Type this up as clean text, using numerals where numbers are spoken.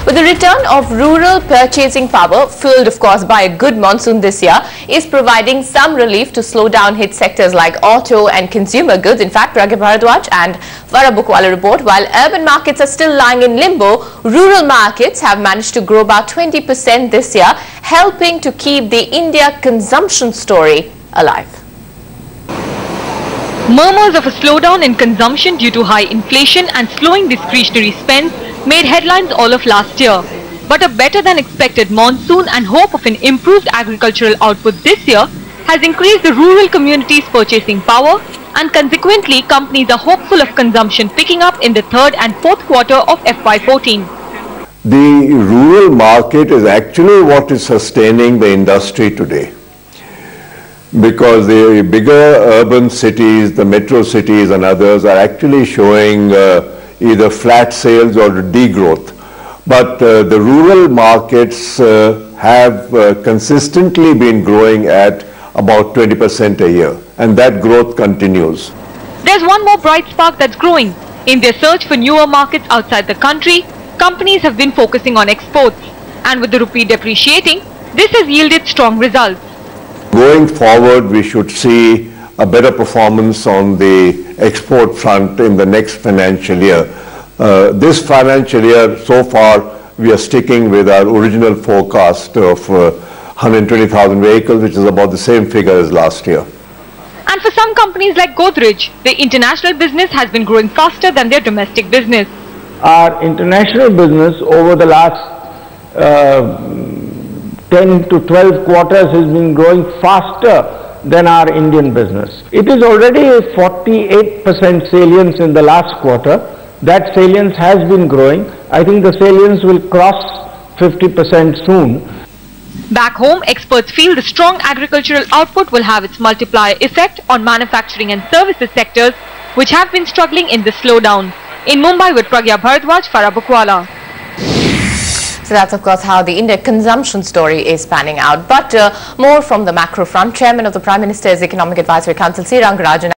With the return of rural purchasing power, fueled of course by a good monsoon this year, is providing some relief to slow down hit sectors like auto and consumer goods. In fact, Pragya Bharadwaj and Farah Bukwala report, while urban markets are still lying in limbo, rural markets have managed to grow about 20% this year, helping to keep the India consumption story alive. Murmurs of a slowdown in consumption due to high inflation and slowing discretionary spends made headlines all of last year. But a better than expected monsoon and hope of an improved agricultural output this year has increased the rural community's purchasing power, and consequently companies are hopeful of consumption picking up in the third and fourth quarter of FY14. The rural market is actually what is sustaining the industry today, because the bigger urban cities, the metro cities and others are actually showing either flat sales or degrowth. But the rural markets have consistently been growing at about 20% a year, and that growth continues. There's one more bright spark that's growing. In their search for newer markets outside the country, companies have been focusing on exports, and with the rupee depreciating, this has yielded strong results. Going forward, we should see a better performance on the export front in the next financial year. This financial year, so far, we are sticking with our original forecast of 120,000 vehicles, which is about the same figure as last year. And for some companies like Godrej, the international business has been growing faster than their domestic business. Our international business over the last 10 to 12 quarters has been growing faster than our Indian business. It is already a 48% salience in the last quarter. That salience has been growing. I think the salience will cross 50% soon. Back home, experts feel the strong agricultural output will have its multiplier effect on manufacturing and services sectors, which have been struggling in this slowdown. In Mumbai with Pragya Bharadwaj, Farah Bukwala. So that's of course how the India consumption story is panning out. But more from the macro front, Chairman of the Prime Minister's Economic Advisory Council, C. Rangarajan,